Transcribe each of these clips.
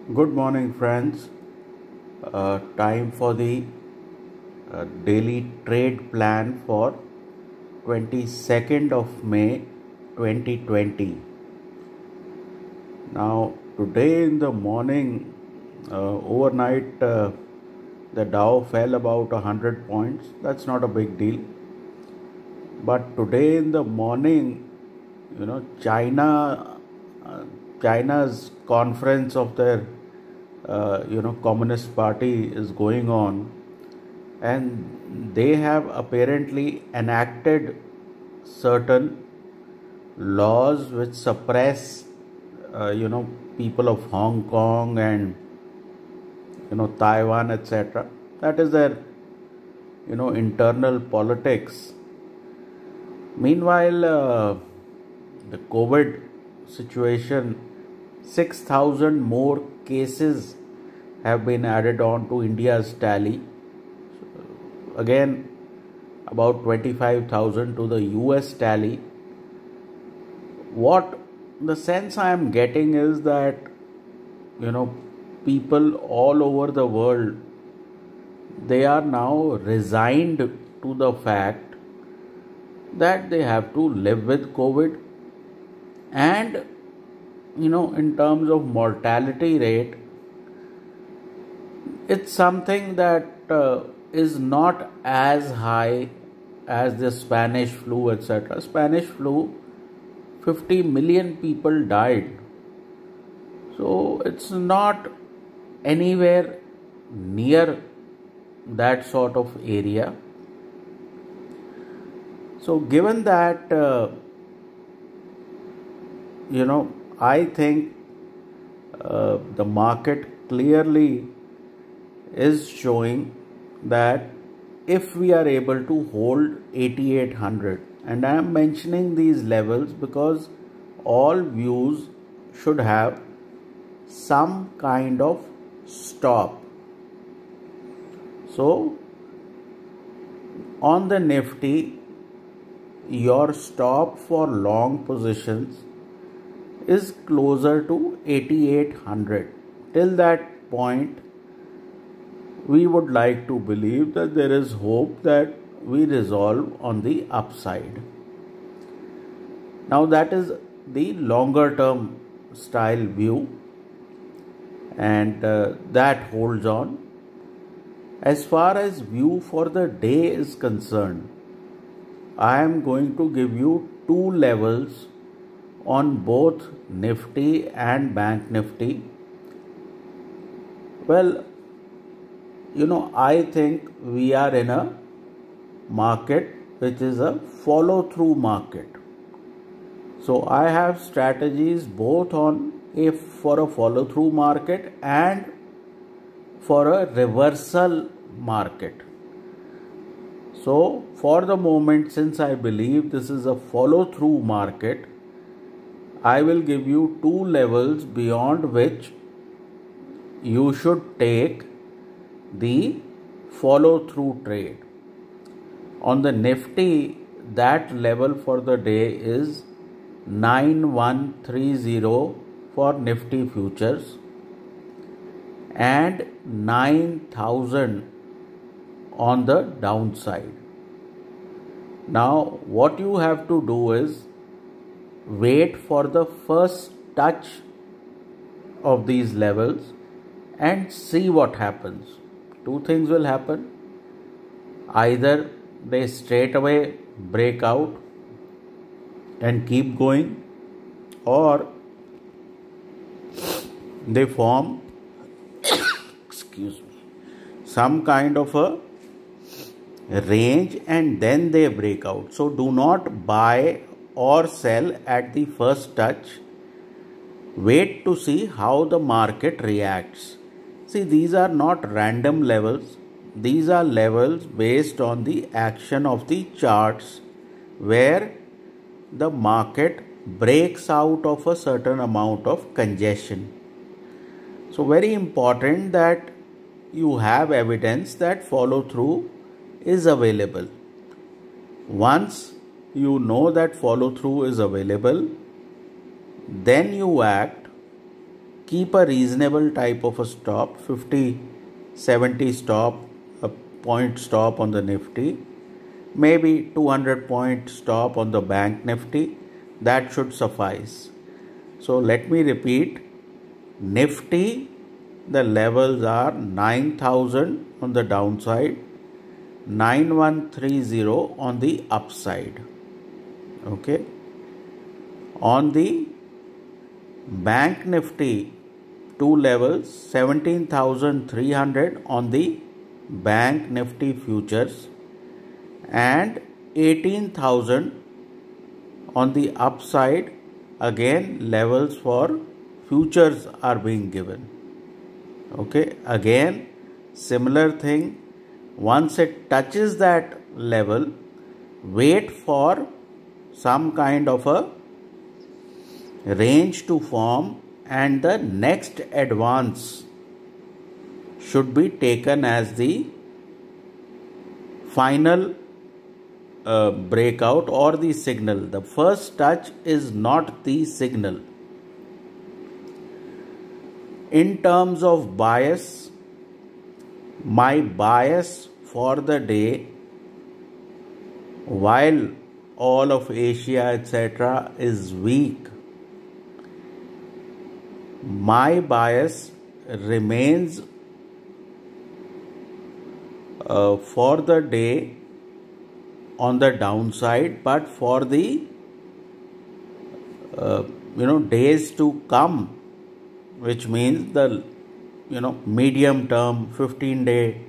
Good morning, friends. Time for the daily trade plan for 22nd of May 2020. Now, today in the morning, overnight, the Dow fell about 100 points. That's not a big deal. But today in the morning, uh, China's conference of their Communist Party is going on, and they have apparently enacted certain laws which suppress, people of Hong Kong and Taiwan, etc. That is their internal politics. Meanwhile, the COVID situation, 6,000 more cases have been added on to India's tally. Again, about 25,000 to the US tally. What the sense I am getting is that, people all over the world, they are now resigned to the fact that they have to live with COVID, and in terms of mortality rate, it's something that is not as high as the Spanish flu, etc. Spanish flu, 50 million people died. So it's not anywhere near that sort of area. So given that, I think the market clearly is showing that if we are able to hold 8800, and I am mentioning these levels because all views should have some kind of stop. So on the Nifty, your stop for long positions is closer to 8800. Till that point, we would like to believe that there is hope that we resolve on the upside. Now that is the longer term style view, and that holds on. As far as view for the day is concerned, I am going to give you two levels on both Nifty and Bank Nifty. Well, I think we are in a market which is a follow through market. So I have strategies both on for a follow through market and for a reversal market. So for the moment, since I believe this is a follow through market, I will give you two levels beyond which you should take the follow through trade. On the Nifty, that level for the day is 9130 for Nifty futures and 9000 on the downside. Now what you have to do is wait for the first touch of these levels and see what happens. Two things will happen. Either they straight away break out and keep going, or they form some kind of a range and then they break out. So do not buy or sell at the first touch. Wait to see how the market reacts. See, these are not random levels. These are levels based on the action of the charts where the market breaks out of a certain amount of congestion. So very important that you have evidence that follow through is available. Once you know that follow through is available, then you act. keep a reasonable type of a stop, 50, 70 stop, a point stop on the Nifty, maybe 200 point stop on the Bank Nifty. That should suffice. So let me repeat. Nifty, the levels are 9,000 on the downside, 9130 on the upside. Okay. On the Bank Nifty, two levels, 17,300 on the Bank Nifty futures and 18,000 on the upside. Again, levels for futures are being given. Okay, again, similar thing. Once it touches that level, wait for some kind of a range to form, and the next advance should be taken as the final breakout or the signal. The first touch is not the signal. In terms of bias, my bias for the day, while all of Asia etc. is weak, my bias remains for the day on the downside, but for the days to come, which means the medium term 15-day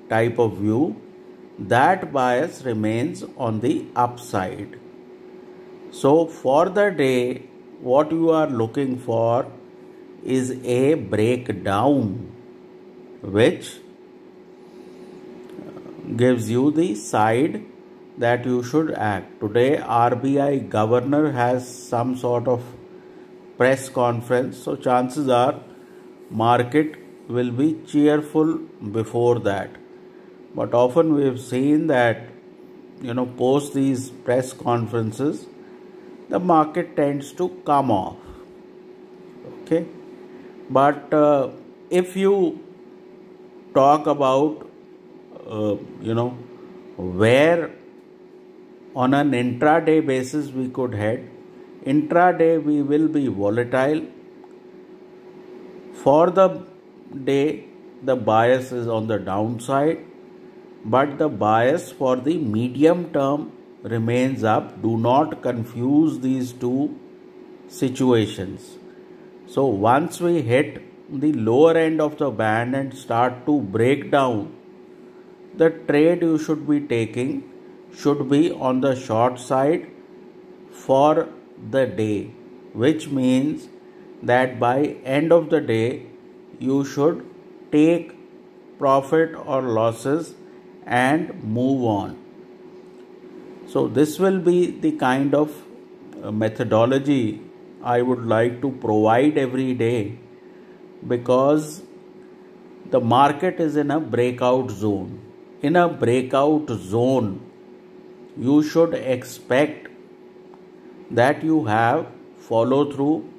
type of view, that bias remains on the upside. So for the day, what you are looking for is a breakdown which gives you the side that you should act. Today RBI governor has some sort of press conference, so chances are market will be cheerful before that. But often we have seen that post these press conferences the market tends to come off. Okay, but if you talk about where on an intraday basis we could head, intraday we will be volatile. For the day the bias is on the downside, but the bias for the medium term remains up. Do not confuse these two situations. So once we hit the lower end of the band and start to break down, the trade you should be taking should be on the short side for the day, which means that by end of the day you should take profit or losses and move on. So this will be the kind of methodology I would like to provide every day, because the market is in a breakout zone. In a breakout zone, you should expect that you have follow through,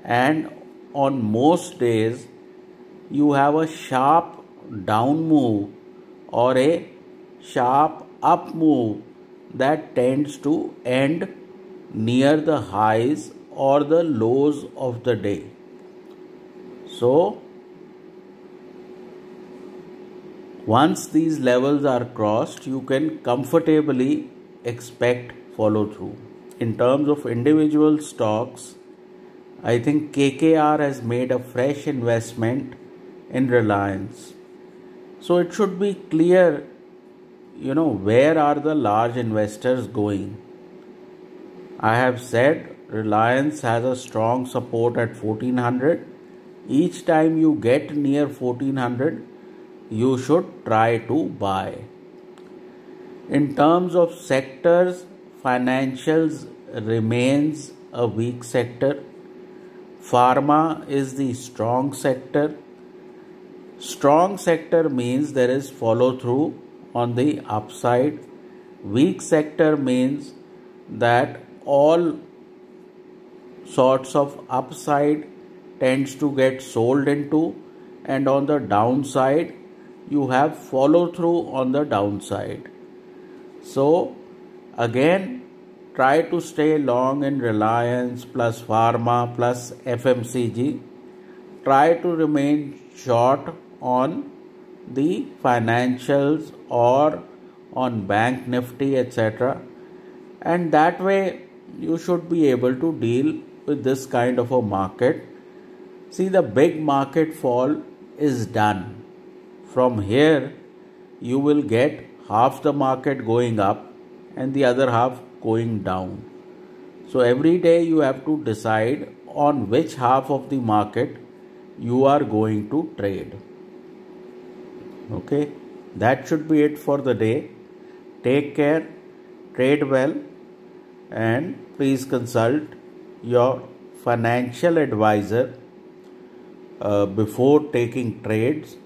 and on most days you have a sharp down move or a sharp up move that tends to end near the highs or the lows of the day. So once these levels are crossed, you can comfortably expect follow through. In terms of individual stocks, I think KKR has made a fresh investment in Reliance. So it should be clear, where are the large investors going. I have said Reliance has a strong support at 1400. Each time you get near 1400, you should try to buy. In terms of sectors, financials remains a weak sector. Pharma is the strong sector. Strong sector means there is follow through on the upside. Weak sector means that all sorts of upside tends to get sold into, and on the downside you have follow through on the downside. So again, try to stay long in Reliance plus Pharma plus FMCG. Try to remain short on the financials or on Bank Nifty, etc. And that way you should be able to deal with this kind of a market. See, the big market fall is done. From here you will get half the market going up and the other half going down. So every day you have to decide on which half of the market you are going to trade. Okay, that should be it for the day. Take care, trade well, and please consult your financial advisor before taking trades.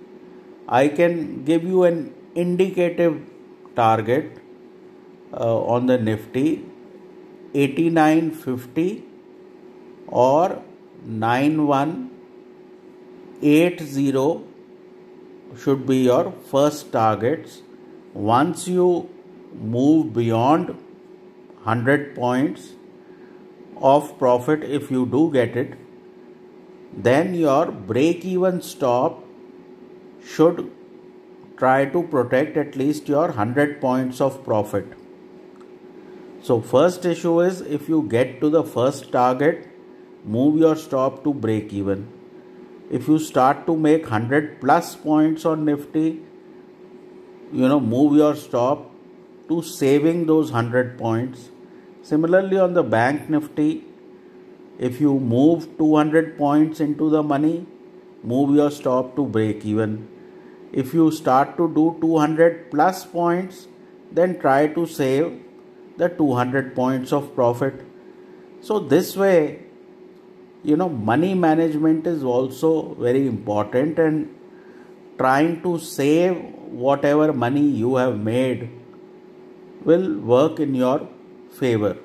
I can give you an indicative target on the Nifty 8950 or 9180 should be your first targets. Once you move beyond 100 points of profit, if you do get it, then your break-even stop should try to protect at least your 100 points of profit. So first issue is, if you get to the first target, move your stop to break even. If you start to make 100 plus points on Nifty, move your stop to saving those 100 points. Similarly, on the Bank Nifty, if you move 200 points into the money, move your stop to break even. If you start to do 200 plus points, then try to save the 200 points of profit. So this way, money management is also very important, and trying to save whatever money you have made will work in your favor.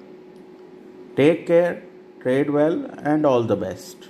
Take care, trade well, and all the best.